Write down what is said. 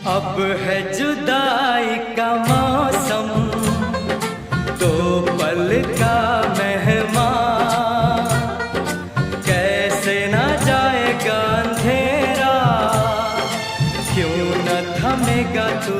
अब है जुदाई का मौसम, दो पल का मेहमान, कैसे ना जाएगा अंधेरा, क्यों न थमेगा तू